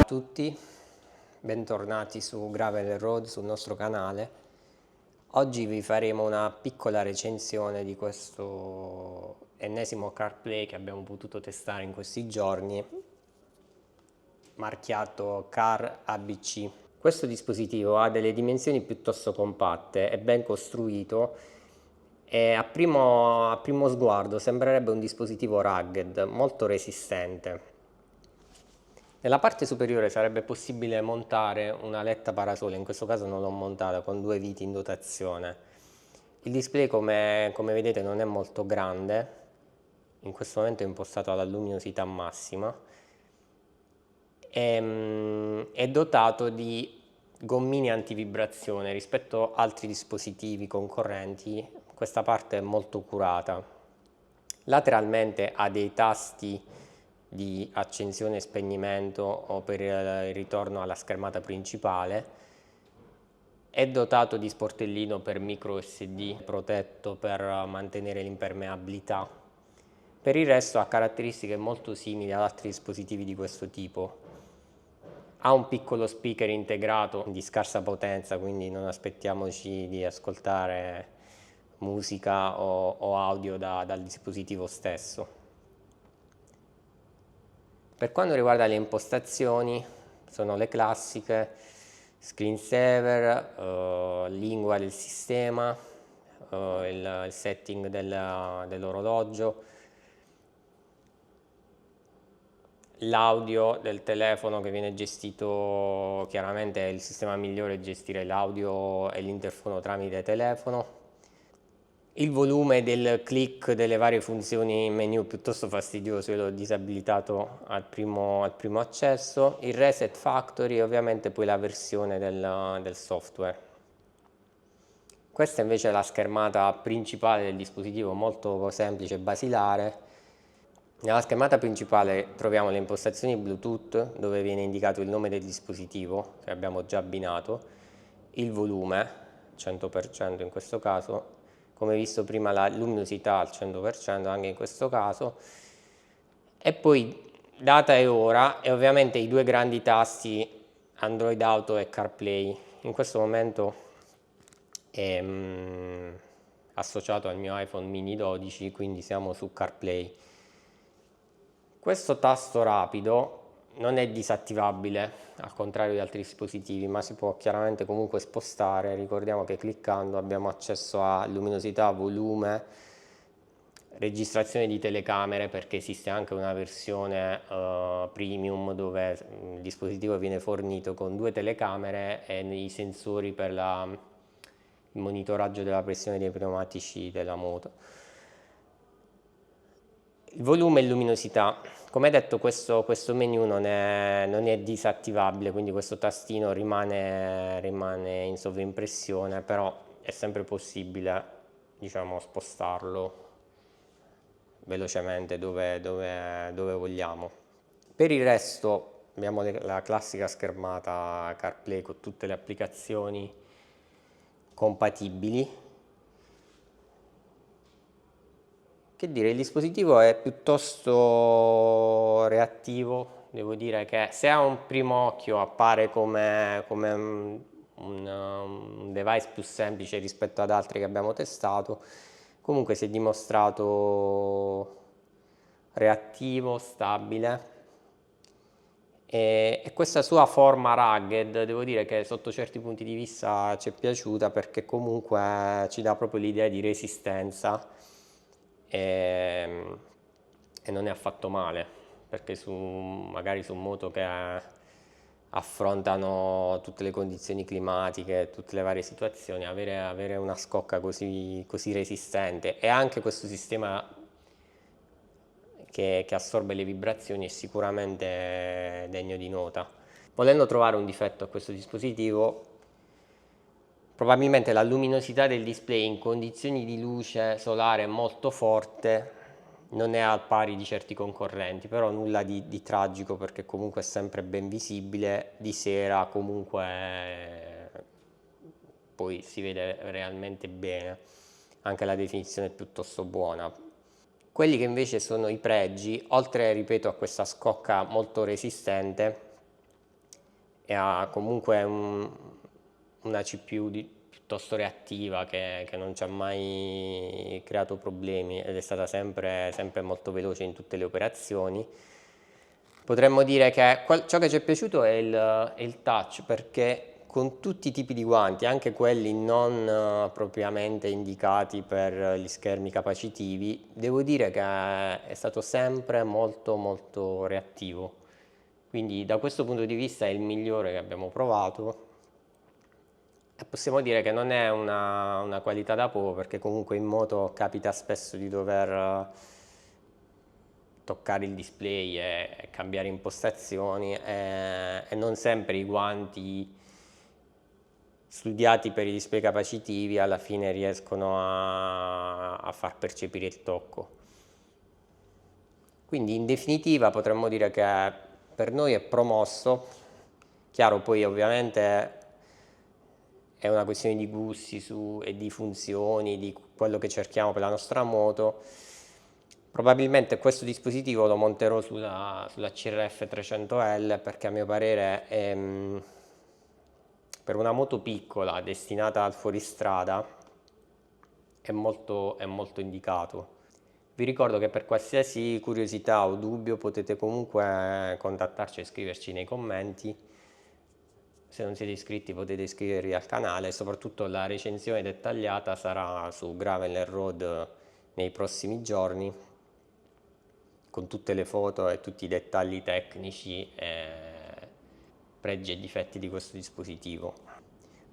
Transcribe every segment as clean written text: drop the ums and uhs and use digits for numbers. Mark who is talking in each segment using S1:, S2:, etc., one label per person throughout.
S1: a tutti, bentornati su Gravel Road, sul nostro canale. Oggi vi faremo una piccola recensione di questo ennesimo CarPlay che abbiamo potuto testare in questi giorni, marchiato Car ABC. Questo dispositivo ha delle dimensioni piuttosto compatte, è ben costruito e a primo sguardo sembrerebbe un dispositivo rugged, molto resistente. Nella parte superiore sarebbe possibile montare una letta parasole, in questo caso non l'ho montata, con due viti in dotazione. Il display come vedete non è molto grande, in questo momento è impostato alla luminosità massima, è dotato di gommini antivibrazione. Rispetto a altri dispositivi concorrenti questa parte è molto curata. Lateralmente ha dei tasti di accensione e spegnimento o per il ritorno alla schermata principale. È dotato di sportellino per micro SD protetto per mantenere l'impermeabilità. Per il resto ha caratteristiche molto simili ad altri dispositivi di questo tipo. Ha un piccolo speaker integrato di scarsa potenza, quindi non aspettiamoci di ascoltare musica o audio dal dispositivo stesso. Per quanto riguarda le impostazioni, sono le classiche: screensaver, lingua del sistema, il setting dell'orologio, l'audio del telefono che viene gestito. Chiaramente il sistema migliore è gestire l'audio e l'interfono tramite telefono. Il volume del click delle varie funzioni in menu piuttosto fastidioso, io l'ho disabilitato al primo accesso. Il reset factory e ovviamente poi la versione del software. Questa invece è la schermata principale del dispositivo, molto semplice e basilare. Nella schermata principale troviamo le impostazioni Bluetooth, dove viene indicato il nome del dispositivo che abbiamo già abbinato, il volume 100% in questo caso, come visto prima la luminosità al 100% anche in questo caso, e poi data e ora, e ovviamente i due grandi tasti Android Auto e CarPlay. In questo momento è associato al mio iPhone mini 12, quindi siamo su CarPlay. Questo tasto rapido non è disattivabile, al contrario di altri dispositivi, ma si può chiaramente comunque spostare. Ricordiamo che cliccando abbiamo accesso a luminosità, volume, registrazione di telecamere, perché esiste anche una versione premium dove il dispositivo viene fornito con due telecamere e i sensori per il monitoraggio della pressione dei pneumatici della moto. Il volume e luminosità. Come detto, questo menu non è disattivabile, quindi questo tastino rimane in sovraimpressione, però è sempre possibile, diciamo, spostarlo velocemente dove vogliamo. Per il resto abbiamo la classica schermata CarPlay con tutte le applicazioni compatibili. Che dire, il dispositivo è piuttosto reattivo, devo dire che se a un primo occhio appare come un device più semplice rispetto ad altri che abbiamo testato, comunque si è dimostrato reattivo, stabile, e questa sua forma rugged devo dire che sotto certi punti di vista ci è piaciuta, perché comunque ci dà proprio l'idea di resistenza. E non è affatto male, perché magari su moto che affrontano tutte le condizioni climatiche, tutte le varie situazioni, avere una scocca così resistente e anche questo sistema che assorbe le vibrazioni è sicuramente degno di nota. Volendo trovare un difetto a questo dispositivo, probabilmente la luminosità del display in condizioni di luce solare molto forte non è al pari di certi concorrenti, però nulla di tragico, perché comunque è sempre ben visibile. Di sera comunque poi si vede realmente bene, anche la definizione è piuttosto buona. Quelli che invece sono i pregi, oltre, ripeto, a questa scocca molto resistente, e ha comunque una CPU piuttosto reattiva che non ci ha mai creato problemi ed è stata sempre molto veloce in tutte le operazioni. Potremmo dire che ciò che ci è piaciuto è il touch, perché con tutti i tipi di guanti, anche quelli non propriamente indicati per gli schermi capacitivi, devo dire che è stato sempre molto molto reattivo. Quindi da questo punto di vista è il migliore che abbiamo provato. E possiamo dire che non è una qualità da poco, perché comunque in moto capita spesso di dover toccare il display e cambiare impostazioni e non sempre i guanti studiati per i display capacitivi alla fine riescono a far percepire il tocco. Quindi in definitiva potremmo dire che per noi è promosso. Chiaro, poi ovviamente è una questione di gusti e di funzioni, di quello che cerchiamo per la nostra moto. Probabilmente questo dispositivo lo monterò sulla CRF 300L, perché a mio parere per una moto piccola destinata al fuoristrada è molto indicato. Vi ricordo che per qualsiasi curiosità o dubbio potete comunque contattarci e scriverci nei commenti. Se non siete iscritti potete iscrivervi al canale, e soprattutto la recensione dettagliata sarà su Gravel Road nei prossimi giorni, con tutte le foto e tutti i dettagli tecnici e pregi e difetti di questo dispositivo.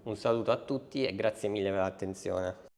S1: Un saluto a tutti e grazie mille per l'attenzione.